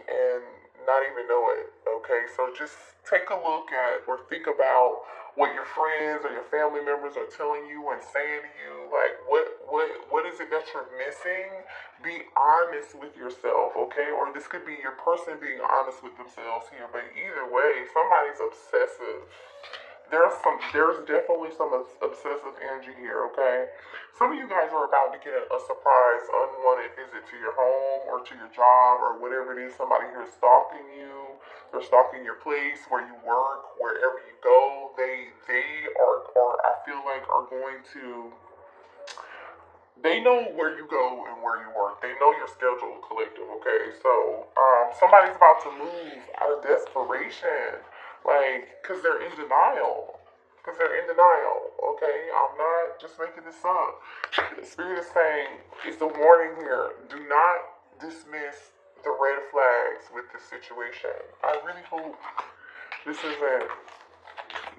and not even know it, okay? So just take a look at or think about what your friends or your family members are telling you and saying to you. Like, what is it that you're missing? Be honest with yourself, okay? Or this could be your person being honest with themselves here, but either way, somebody's obsessive. There's definitely some obsessive energy here, okay? Some of you guys are about to get a surprise, unwanted visit to your home or to your job or whatever it is. Somebody here is stalking you. They're stalking your place where you work, wherever you go. They are I feel like are going to. They know where you go and where you work. They know your schedule, collective. Okay, so somebody's about to move out of desperation, like, cause they're in denial. Because they're in denial, okay? I'm not just making this up. The Spirit is saying, it's a warning here. Do not dismiss the red flags with this situation. I really hope this isn't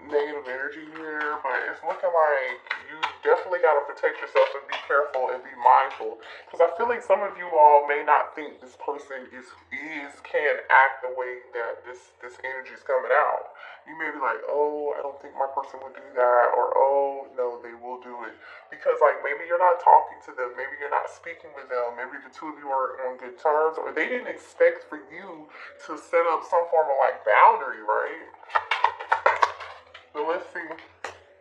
negative energy here, but it's looking like you definitely got to protect yourself and be careful and be mindful. Because I feel like some of you all may not think this person can act the way that this energy is coming out. You may be like, oh, I don't think my person would do that, or oh, no, they will do it. Because like maybe you're not talking to them, maybe you're not speaking with them, maybe the two of you are on good terms, or they didn't expect for you to set up some form of like boundary, right? So let's see.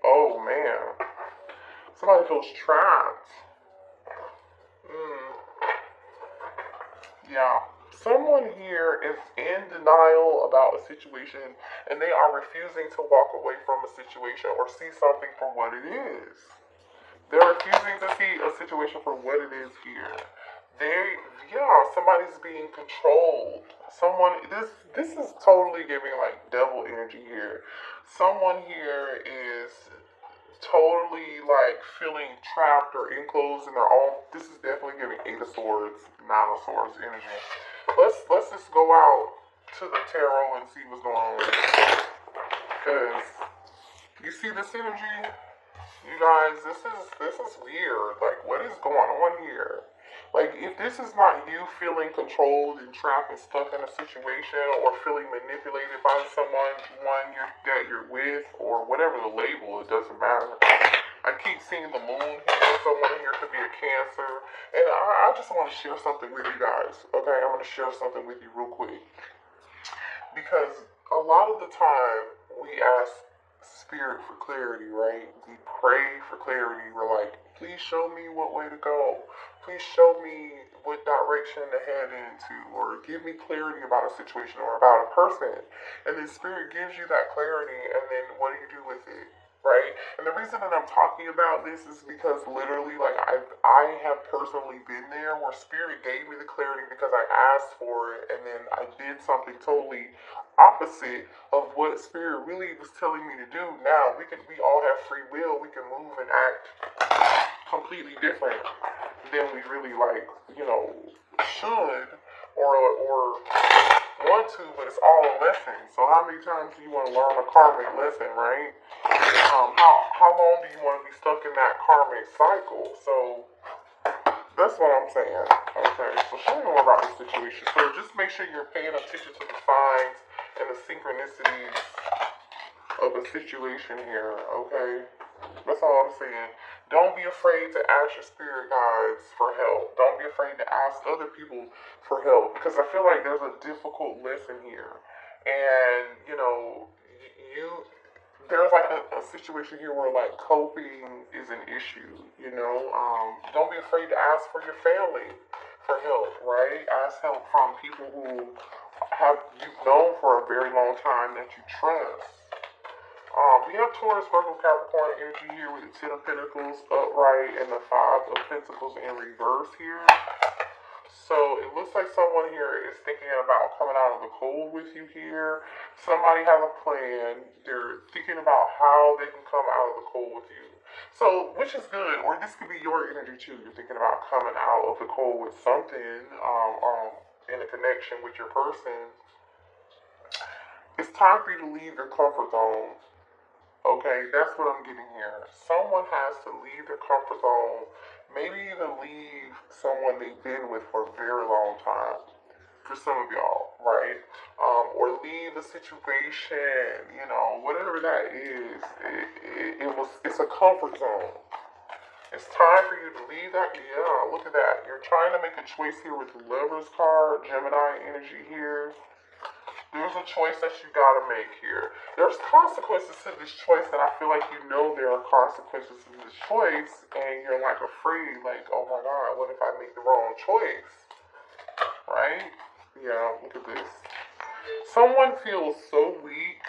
Oh man. Somebody feels trapped. Yeah. Someone here is in denial about a situation and they are refusing to walk away from a situation or see something for what it is. They're refusing to see a situation for what it is here. Somebody's being controlled. This is totally giving like devil energy here. Someone here is totally like feeling trapped or enclosed in their own. This is definitely giving Eight of Swords, Nine of Swords energy. Let's just go out to the tarot and see what's going on with it. Because you see this energy, you guys, this is weird. Like, what is going on here? Like, if this is not you feeling controlled and trapped and stuck in a situation or feeling manipulated by someone that you're with or whatever the label, it doesn't matter. I keep seeing the moon here. Someone here could be a Cancer. And I just want to share something with you guys. Okay, I'm going to share something with you real quick. Because a lot of the time, we ask Spirit for clarity, right? We pray for clarity. We're like, please show me what way to go. Please show me what direction to head into, or give me clarity about a situation or about a person. And then Spirit gives you that clarity, and then what do you do with it? Right? And the reason that I'm talking about this is because literally, like, I have personally been there where Spirit gave me the clarity because I asked for it, and then I did something totally opposite of what Spirit really was telling me to do. Now, we all have free will. We can move and act completely different than we really, like, should or want to, but it's all a lesson. So how many times do you want to learn a karmic lesson, right? How long do you want to be stuck in that karmic cycle? So that's what I'm saying. Okay, so show me more about this situation. So just make sure you're paying attention to the signs and the synchronicities of a situation here, okay? That's all I'm saying. Don't be afraid to ask your spirit guides for help. Don't be afraid to ask other people for help, because I feel like there's a difficult lesson here. And, there's like a situation here where like coping is an issue, don't be afraid to ask for your family for help, right? Ask help from people who you've known for a very long time that you trust. We have Taurus, Virgo, Capricorn energy here with the Ten of Pentacles upright and the Five of Pentacles in reverse here. So it looks like someone here is thinking about coming out of the cold with you here. Somebody has a plan. They're thinking about how they can come out of the cold with you. So, which is good, or this could be your energy too. You're thinking about coming out of the cold with something in a connection with your person. It's time for you to leave your comfort zone. Okay, that's what I'm getting here. Someone has to leave their comfort zone, maybe even leave someone they've been with for a very long time. For some of y'all, right? Or leave a situation, you know, whatever that is. It's a comfort zone. It's time for you to leave that. Yeah, look at that. You're trying to make a choice here with the Lover's card, Gemini energy here. There's a choice that you gotta make here. There's consequences to this choice that I feel like you know there are consequences to this choice, and you're like afraid, like, oh my god, what if I make the wrong choice? Right? Yeah, look at this. Someone feels so weak.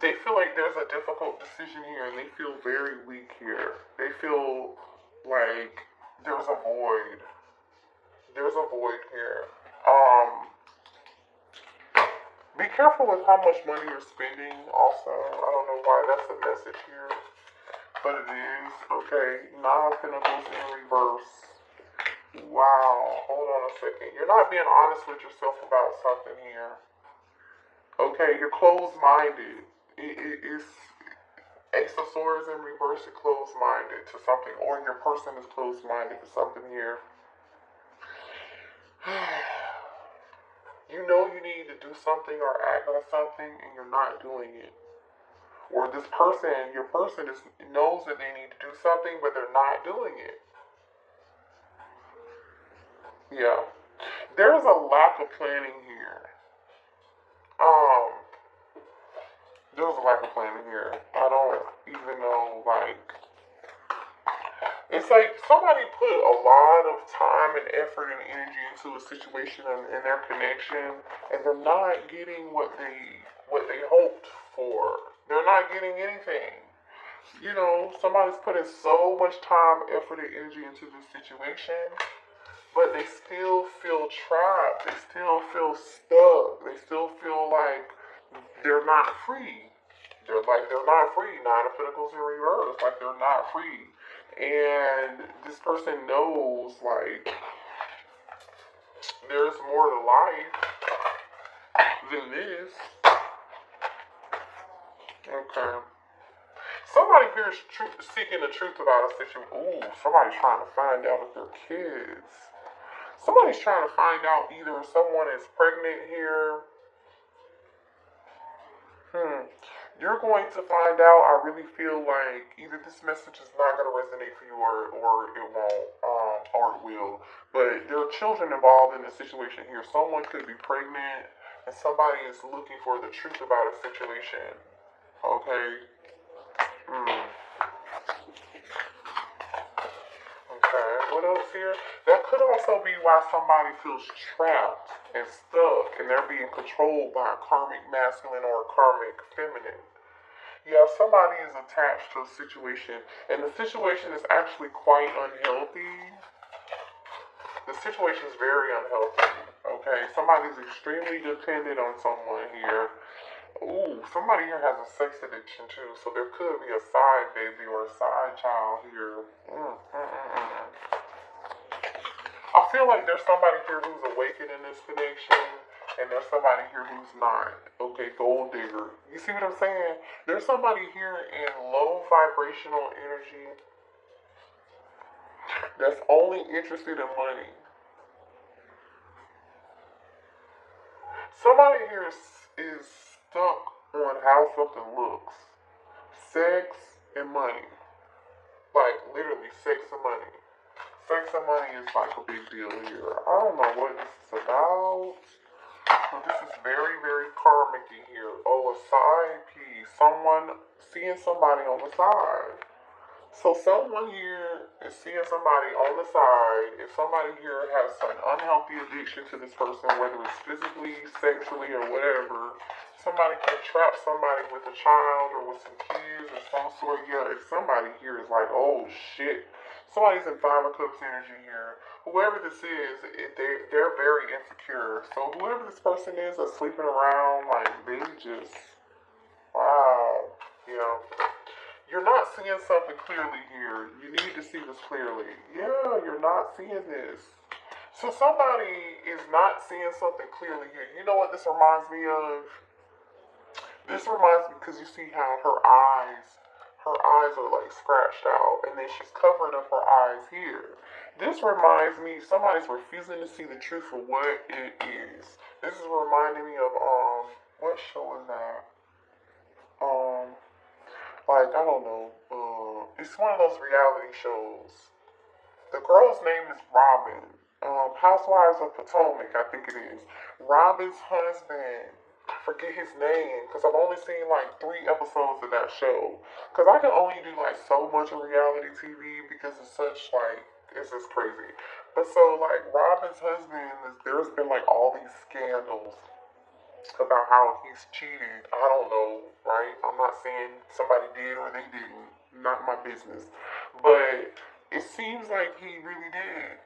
They feel like there's a difficult decision here, and they feel very weak here. They feel like there's a void. There's a void here. Be careful with how much money you're spending also. I don't know why that's a message here, but it is. Okay, 9 of Pentacles in reverse. Wow, hold on a second. You're not being honest with yourself about something here. Okay, you're closed-minded. It's Ace of Swords in reverse, you're closed-minded to something, or your person is closed-minded to something here. You know you need to do something or act on something, and you're not doing it. Or this person, your person knows that they need to do something, but they're not doing it. Yeah. There's a lack of planning here. There's a lack of planning here. I don't even know, like, it's like somebody put a lot of time and effort and energy into a situation in their connection, and they're not getting what they hoped for. They're not getting anything. You know, somebody's putting so much time, effort, and energy into this situation, but they still feel trapped. They still feel stuck. They still feel like they're not free. They're not free. 9 of Pentacles in reverse. Like they're not free. And this person knows like there's more to life than this. Okay. Somebody here is seeking the truth about a situation. Ooh, somebody's trying to find out if they're kids. Somebody's trying to find out either someone is pregnant here. You're going to find out, I really feel like either this message is not going to resonate for you or it won't, or it will. But there are children involved in this situation here. Someone could be pregnant and somebody is looking for the truth about a situation. Okay? Okay, what else here? That could also be why somebody feels trapped and stuck and they're being controlled by a karmic masculine or a karmic feminine. Yeah, somebody is attached to a situation, and the situation is actually quite unhealthy. The situation is very unhealthy, okay? Somebody's extremely dependent on someone here. Ooh, somebody here has a sex addiction too, so there could be a side baby or a side child here. I feel like there's somebody here who's awakened in this connection, and there's somebody here who's not. Okay, gold digger. You see what I'm saying? There's somebody here in low vibrational energy that's only interested in money. Somebody here is stuck on how something looks. Sex and money. Like, literally, sex and money. Sex and money is like a big deal here. I don't know what this is about. So this is very, very karmic in here. Oh, a side piece. Someone seeing somebody on the side. So someone here is seeing somebody on the side. If somebody here has some unhealthy addiction to this person, whether it's physically, sexually, or whatever, somebody can trap somebody with a child or with some kids or some sort. Yeah, if somebody here is like, oh shit. Somebody's in 5 of Cups energy here. Whoever this is, they're very insecure. So whoever this person is that's sleeping around, like, they just, wow, you know. You're not seeing something clearly here. You need to see this clearly. Yeah, you're not seeing this. So somebody is not seeing something clearly here. You know what this reminds me of? This reminds me, because you see how her her eyes are like scratched out, and then she's covering up her eyes here. This reminds me, somebody's refusing to see the truth for what it is. This is reminding me of, what show is that? Like, I don't know, it's one of those reality shows. The girl's name is Robin. Housewives of Potomac, I think it is. Robin's husband, I forget his name, because I've only seen like 3 episodes of that show. Because I can only do like so much of reality TV because it's such like, it's just crazy. But so like Robin's husband, there's been like all these scandals about how he's cheated. I don't know, right? I'm not saying somebody did or they didn't. Not my business. But it seems like he really did.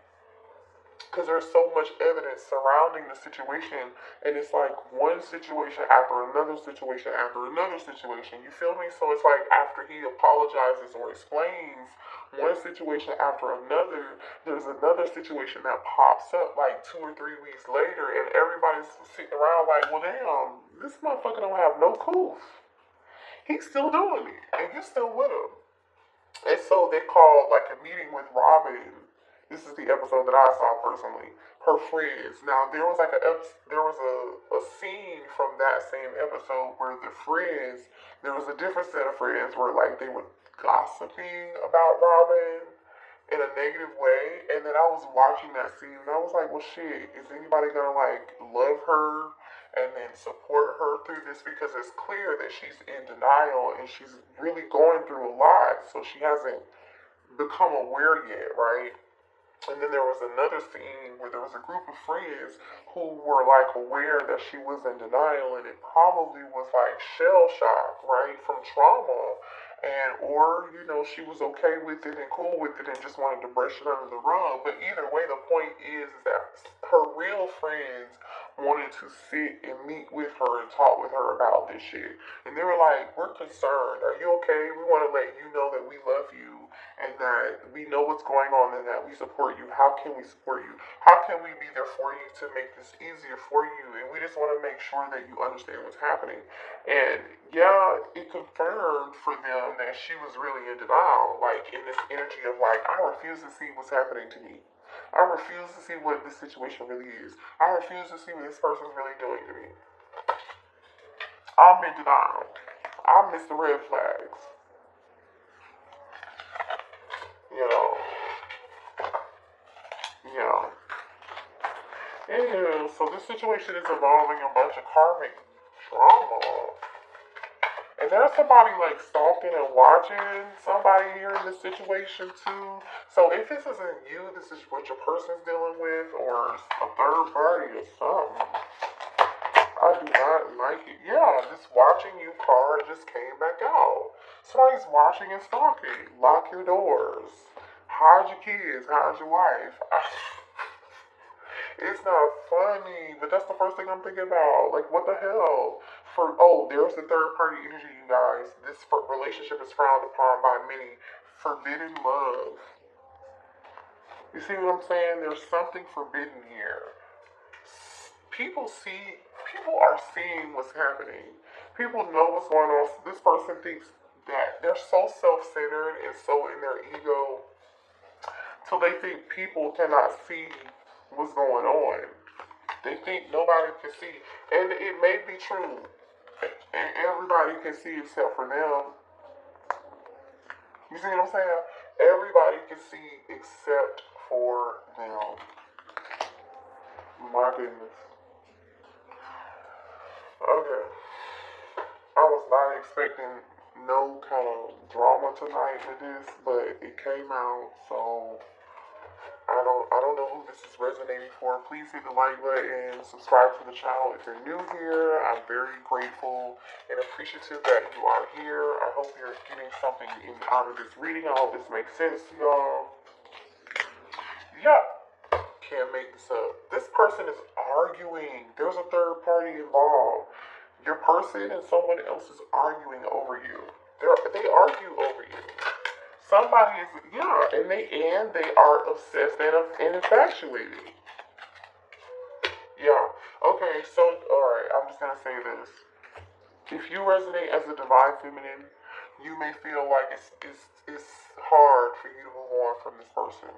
Because there's so much evidence surrounding the situation, and it's like one situation after another situation after another situation. You feel me? So it's like after he apologizes or explains one situation after another, there's another situation that pops up like 2 or 3 weeks later, and everybody's sitting around like, well, damn, this motherfucker don't have no proof. He's still doing it, and you're still with him. And so they called like a meeting with Robin. This is the episode that I saw personally. Her friends. Now there was like a scene from that same episode where the friends, there was a different set of friends where like they were gossiping about Robin in a negative way, and then I was watching that scene and I was like, well shit, is anybody gonna like love her and then support her through this, because it's clear that she's in denial and she's really going through a lot, so she hasn't become aware yet, right? And then there was another scene where there was a group of friends who were like aware that she was in denial, and it probably was like shell shock, right, from trauma. And or, you know, she was okay with it and cool with it and just wanted to brush it under the rug. But either way, the point is that her real friends wanted to sit and meet with her and talk with her about this shit. And they were like, we're concerned. Are you okay? We want to let you know that we love you and that we know what's going on and that we support you. How can we support you? How can we be there for you to make this easier for you? And we just want to make sure that you understand what's happening. And yeah, it confirmed for them that she was really in denial, like in this energy of like, I refuse to see what's happening to me. I refuse to see what this situation really is. I refuse to see what this person's really doing to me. I'm in denial. I miss the red flags. You know. Yeah. Anywho, so this situation is involving a bunch of karmic drama. And there's somebody like stalking and watching somebody here in this situation too. So if this isn't you, this is what your person's dealing with, or a third party or something. I do not like it. Yeah, this watching you card just came back out. Somebody's watching and stalking. Lock your doors. Hide your kids. Hide your wife. It's not funny, but that's the first thing I'm thinking about. Like, what the hell? There's the third party energy, you guys. This relationship is frowned upon by many. Forbidden love. You see what I'm saying? There's something forbidden here. People are seeing what's happening. People know what's going on. This person thinks that they're so self-centered and so in their ego, so they think people cannot see what's going on. They think nobody can see. And it may be true. And everybody can see except for them. You see what I'm saying? Everybody can see except for them. My goodness. Okay. I was not expecting no kind of drama tonight with this, but it came out, so I don't know who this is resonating for. Please hit the like button, subscribe to the channel if you're new here. I'm very grateful and appreciative that you are here. I hope you're getting something out of this reading. I hope this makes sense to y'all. Yeah, can't make this up. This person is arguing. There's a third party involved. Your person and someone else is arguing over you. They argue over you. Somebody is, and they are obsessed and infatuated. Yeah. Okay, so, alright, I'm just gonna say this. If you resonate as a divine feminine, you may feel like it's hard for you to move on from this person.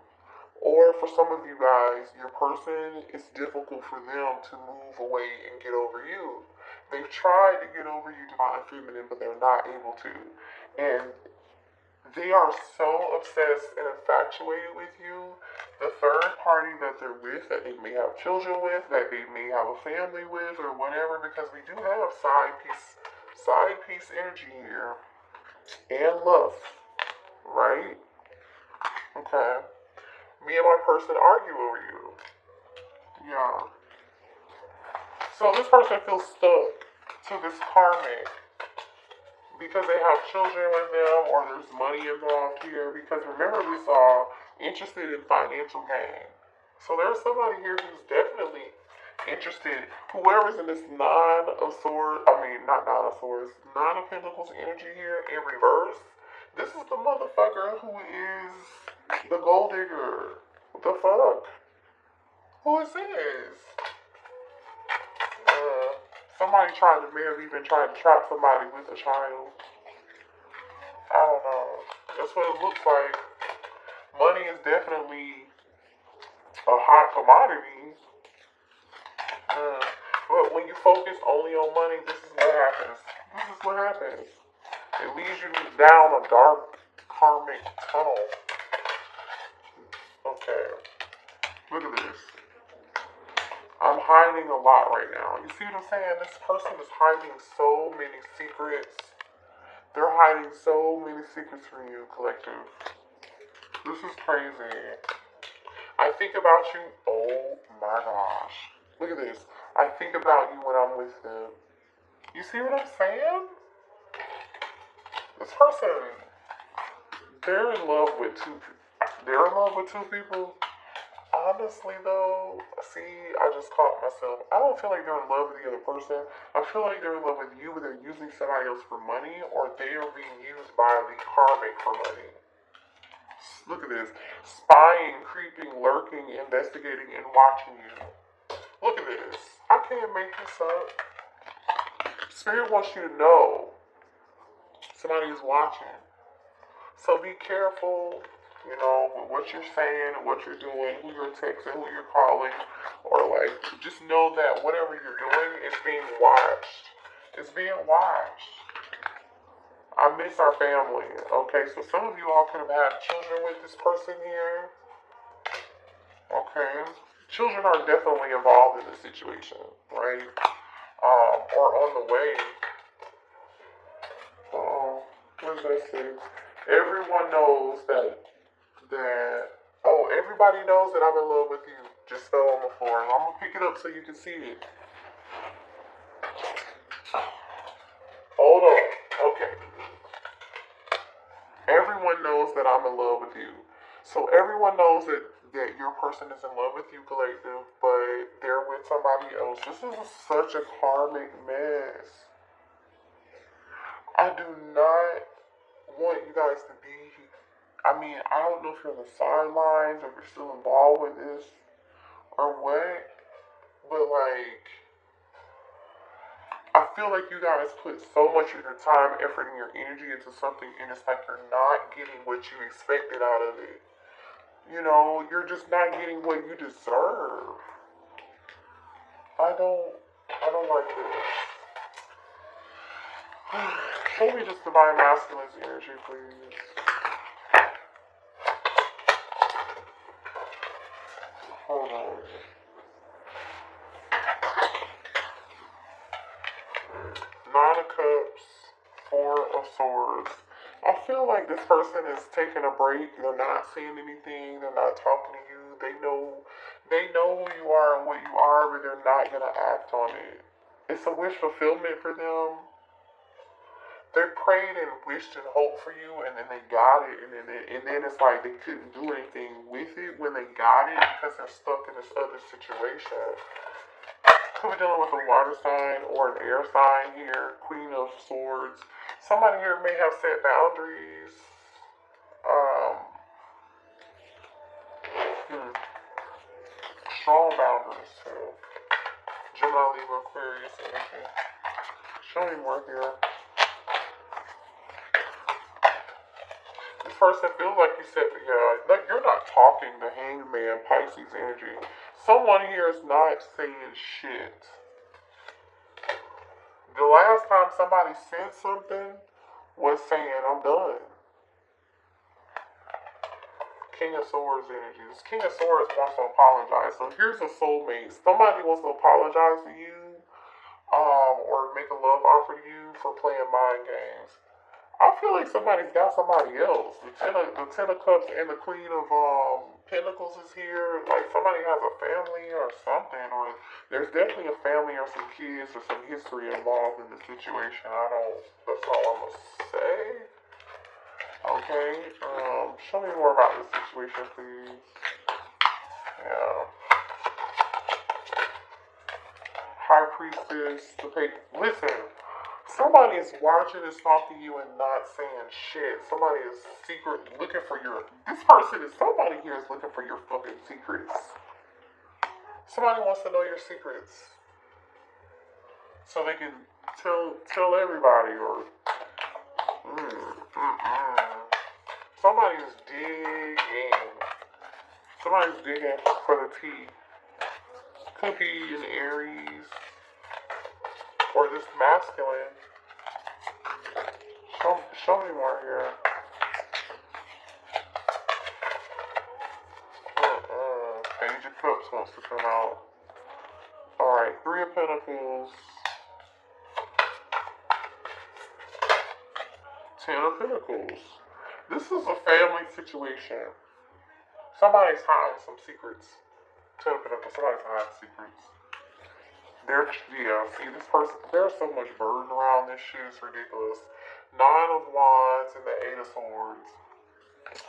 Or for some of you guys, your person, it's difficult for them to move away and get over you. They've tried to get over you, divine feminine, but they're not able to. And they are so obsessed and infatuated with you. The third party that they're with, that they may have children with, that they may have a family with, or whatever, because we do have side piece energy here, and love, right? Okay. Me and my person argue over you. Yeah. So this person feels stuck to this karmic because they have children with them, or there's money involved here. Because remember, we saw interested in financial gain. So there's somebody here who's definitely interested. Whoever's in this nine of pentacles energy here in reverse. This is the motherfucker who is the gold digger. What the fuck? Who is this? Somebody may have even tried to trap somebody with a child. I don't know. That's what it looks like. Money is definitely a hot commodity. But when you focus only on money, this is what happens. It leads you down a dark karmic tunnel. Okay. Look at this. I'm hiding a lot right now. You see what I'm saying? This person is hiding so many secrets. They're hiding so many secrets from you, collective. This is crazy. I think about you. Oh my gosh. Look at this. I think about you when I'm with them. You see what I'm saying? This person, they're in love with two people. Honestly though, see, I just caught myself. I don't feel like they're in love with the other person. I feel like they're in love with you, but they're using somebody else for money, or they are being used by the karmic for money. Look at this. Spying, creeping, lurking, investigating, and watching you. Look at this. I can't make this up. Spirit wants you to know somebody is watching. So be careful, with what you're saying, what you're doing, who you're texting, who you're calling, or just know that whatever you're doing is being watched. It's being watched. I miss our family. Okay, so some of you all could have had children with this person here. Okay, children are definitely involved in the situation, right? Or on the way. What does that say? Everyone knows everybody knows that I'm in love with you. Just fell on the floor. And I'm going to pick it up so you can see it. Hold on. Okay. Everyone knows that I'm in love with you. So everyone knows that your person is in love with you, collective, but they're with somebody else. This is such a karmic mess. I do not want you guys to be, I don't know if you're on the sidelines or if you're still involved with this or what, but I feel like you guys put so much of your time, effort, and your energy into something, and it's like you're not getting what you expected out of it. You're just not getting what you deserve. I don't like this. Show me just divine masculine's energy, please. Hold on. Nine of Cups, Four of Swords. I feel like this person is taking a break. They're not saying anything. They're not talking to you. They know who you are and what you are, but they're not going to act on it. It's a wish fulfillment for them. They prayed and wished and hoped for you, and then they got it, and then it's like they couldn't do anything with it when they got it because they're stuck in this other situation. Could be dealing with a water sign or an air sign here. Queen of Swords. Somebody here may have set boundaries. Strong boundaries too. Gemini, Libra, Aquarius energy. Show me more here. person feels like you said, yeah, like you're not talking the Hangman Pisces energy. Someone here is not saying shit. The last time somebody said something was saying, I'm done. King of Swords energy. This King of Swords wants to apologize. So here's a soulmate. Somebody wants to apologize to you, or make a love offer to you for playing mind games. I feel like somebody's got somebody else. The Ten of Cups and the Queen of Pentacles is here. Like somebody has a family or something, or there's definitely a family or some kids or some history involved in the situation. That's all I'm gonna say. Okay, show me more about this situation, please. Yeah. High Priestess, listen, somebody is watching and stalking you and not saying shit. Somebody is secretly looking for somebody here is looking for your fucking secrets. Somebody wants to know your secrets. So they can tell everybody, or somebody's digging. Somebody's digging for the tea. Could be an Aries or just masculine. Show me more here. Page of Cups wants to come out. Alright, Three of Pentacles. Ten of Pentacles. This is a family situation. Somebody's hiding some secrets. Ten of Pentacles, somebody's hiding secrets. See this person, there's so much burden around this shit, it's ridiculous. Nine of Wands and the Eight of Swords.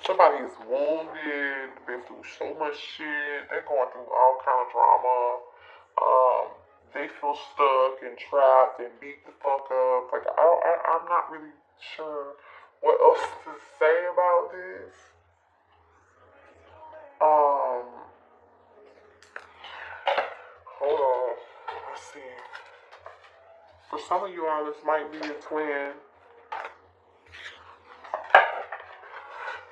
Somebody is wounded, been through so much shit, they're going through all kind of drama. They feel stuck and trapped and beat the fuck up. Like, I'm not really sure what else to say about this. Hold on. Let's see. For some of you all, this might be a twin.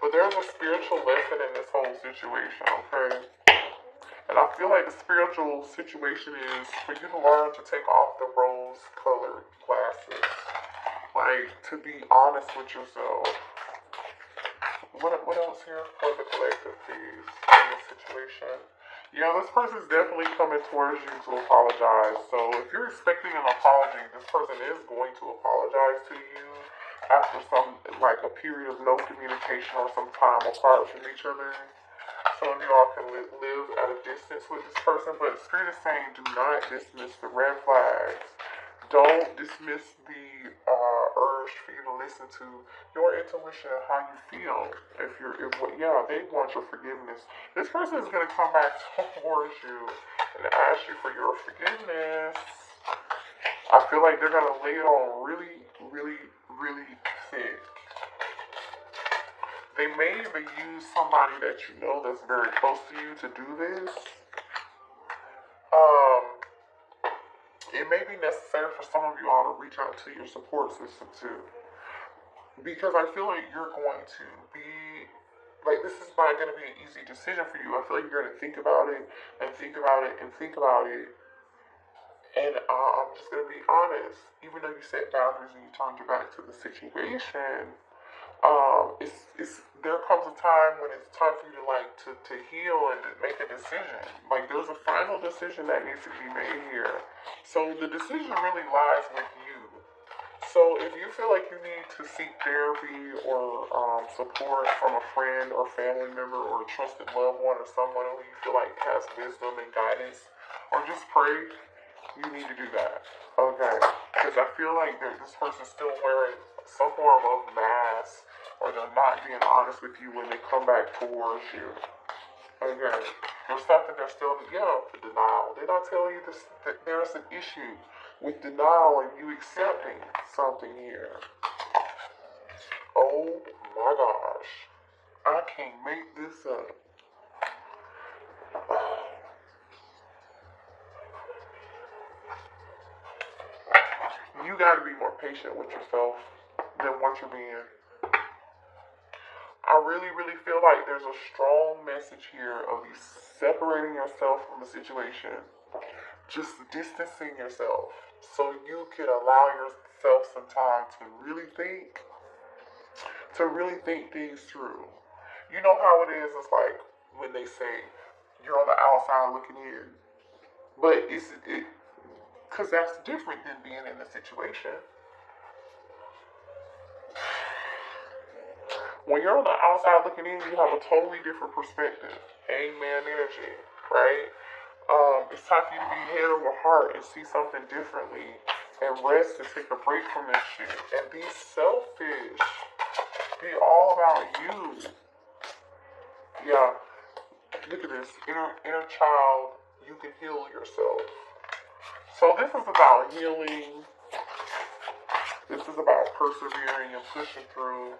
But there's a spiritual lesson in this whole situation, okay? And I feel like the spiritual situation is for you to learn to take off the rose-colored glasses. Like, to be honest with yourself. What else here for the collective, please, in this situation? Yeah, this person's definitely coming towards you to apologize. So if you're expecting an apology, this person is going to apologize to you after a period of no communication or some time apart from each other. Some of you all can live at a distance with this person, but Spirit is saying do not dismiss the red flags. Don't dismiss the urge for you to listen to your intuition and how you feel. They want your forgiveness. This person is going to come back towards you and ask you for your forgiveness. I feel like they're going to lay it on really, really, really thick. They may even use somebody that you know that's very close to you to do this. It may be necessary for some of you all to reach out to your support system too. Because I feel like you're going to be, this is not going to be an easy decision for you. I feel like you're going to think about it and think about it and think about it. And I'm just going to be honest. Even though you set boundaries and you turned your back to the situation, there comes a time when it's time for you to heal and to make a decision. Like, there's a final decision that needs to be made here. So the decision really lies with you. So if you feel like you need to seek therapy or support from a friend or family member or a trusted loved one or someone who you feel like has wisdom and guidance, or just pray, you need to do that. Okay? Because I feel like this person's still wearing some form of mask, or they're not being honest with you when they come back towards you. Okay. There's something they're still, denial. They're not telling you this, that there's an issue with denial and you accepting something here. Oh my gosh. I can't make this up. You gotta be more patient with yourself than what you're being. I really feel like there's a strong message here of you separating yourself from the situation. Just distancing yourself so you can allow yourself some time to really think things through. You know how it is, it's like when they say you're on the outside looking in. But because that's different than being in the situation. When you're on the outside looking in, you have a totally different perspective. Hangman energy, right? It's time for you to be head over heart and see something differently and rest and take a break from this shit. And be selfish. Be all about you. Yeah. Look at this. Inner child, you can heal yourself. So this is about healing. This is about persevering and pushing through.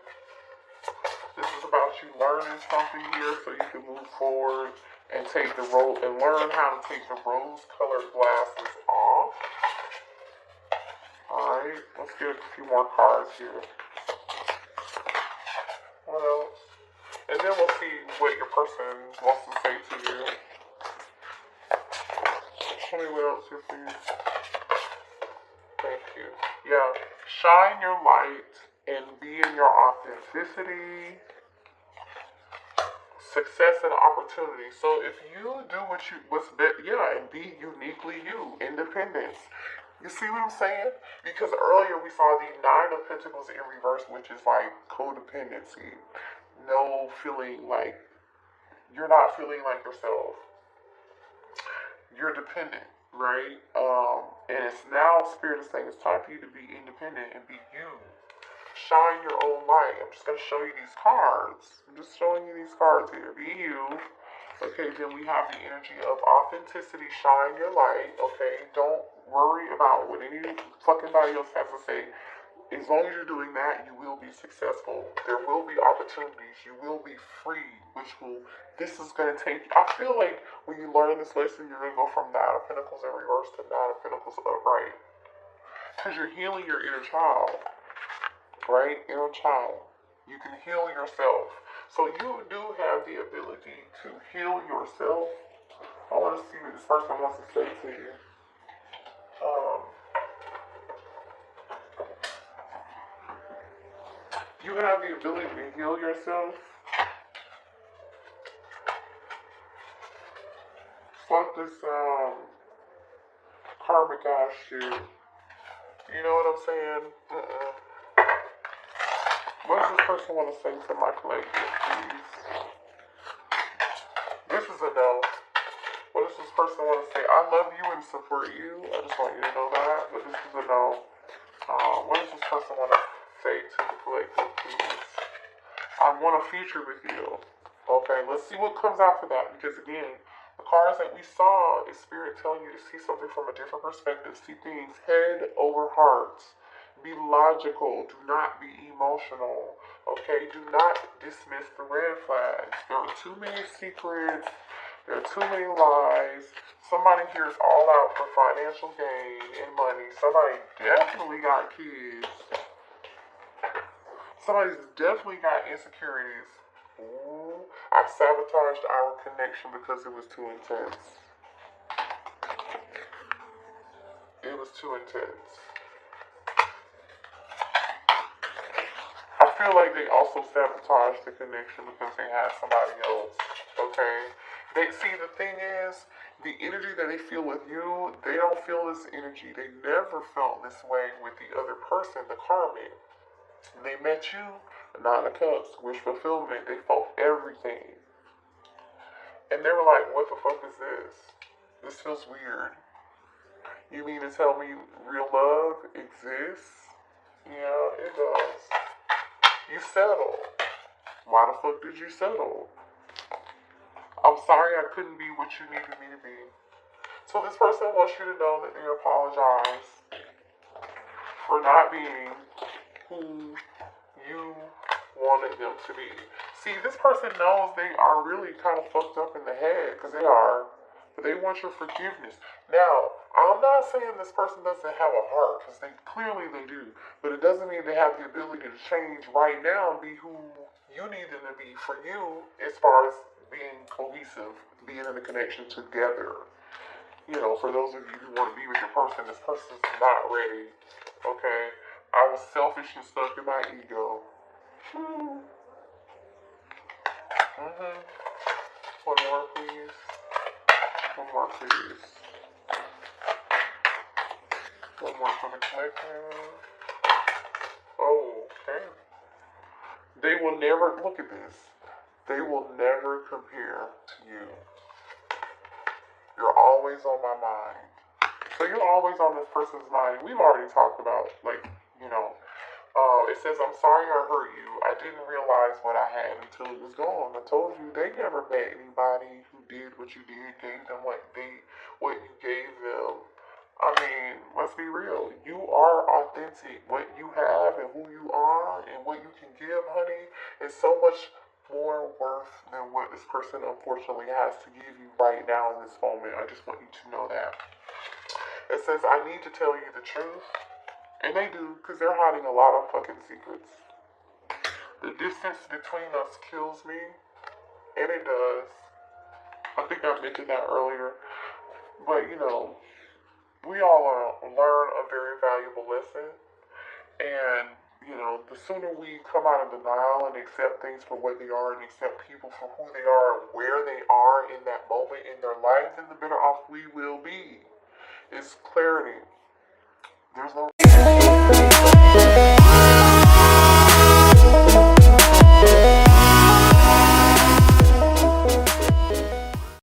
This is about you learning something here so you can move forward and take the and learn how to take the rose-colored glasses off. Alright, let's get a few more cards here. What else? And then we'll see what your person wants to say to you. Tell me what else here, please. Thank you. Yeah, shine your light and be in your authenticity, success and opportunity. So if you do what's best, yeah, and be uniquely you, independence. You see what I'm saying? Because earlier we saw the Nine of Pentacles in reverse, which is like codependency. No feeling like, you're not feeling like yourself. You're dependent, right? And it's now, Spirit is saying it's time for you to be independent and be you. Shine your own light. I'm just going to show you these cards. I'm just showing you these cards here. Be you. Okay, then we have the energy of authenticity. Shine your light. Okay, don't worry about what any fucking body else has to say. As long as you're doing that, you will be successful. There will be opportunities. You will be free, this is going to take, I feel like when you learn this lesson, you're going to go from Nine of Pentacles in reverse to Nine of Pentacles upright. Because you're healing your inner child. Right? Inner child. You can heal yourself. So you do have the ability to heal yourself. I want to see what this person wants to say to you. You have the ability to heal yourself. Fuck this karmic ass shit. You know what I'm saying? What does this person want to say to my collective, please? This is a no. What does this person want to say? I love you and support you. I just want you to know that. But this is a no. What does this person want to say to the collective, please? I want a future with you. Okay, let's see what comes after that. Because again, the cards that we saw is Spirit telling you to see something from a different perspective. See things head over heart. Be logical. Do not be emotional. Okay? Do not dismiss the red flags. There are too many secrets. There are too many lies. Somebody here is all out for financial gain and money. Somebody definitely got kids. Somebody's definitely got insecurities. Ooh, I sabotaged our connection because it was too intense. It was too intense. I feel like they also sabotaged the connection because they had somebody else. Okay? The thing is, the energy that they feel with you, they don't feel this energy. They never felt this way with the other person, the karmic. They met you, Nine of Cups, wish fulfillment. They felt everything. And they were like, what the fuck is this? This feels weird. You mean to tell me real love exists? Yeah, it does. You settled. Why the fuck did you settle? I'm sorry I couldn't be what you needed me to be. So this person wants you to know that they apologize for not being who you wanted them to be. See, this person knows they are really kind of fucked up in the head, because they are, but they want your forgiveness. Now, I'm not saying this person doesn't have a heart, because clearly they do, but it doesn't mean they have the ability to change right now and be who You need them to be for you as far as being cohesive, being in a connection together. You know, for those of you who want to be with your person, this person's not ready. Okay? I was selfish and stuck in my ego. One more, please. One more, please. One more for the collective. Oh, okay. They will never, look at this. They will never compare to you. You're always on my mind. So you're always on this person's mind. We've already talked about, like, you know, it says, I'm sorry I hurt you. I didn't realize what I had until it was gone. I told you they never met anybody who did what you did, gave them what you gave them. I mean, let's be real. You are authentic. What you have and who you are and what you can give, honey, is so much more worth than what this person unfortunately has to give you right now in this moment. I just want you to know that. It says, I need to tell you the truth. And they do, because they're hiding a lot of fucking secrets. The distance between us kills me. And it does. I think I mentioned that earlier. But, you know, we all learn a very valuable lesson. And, you know, the sooner we come out of denial and accept things for what they are and accept people for who they are and where they are in that moment in their life, then the better off we will be. It's clarity. There's no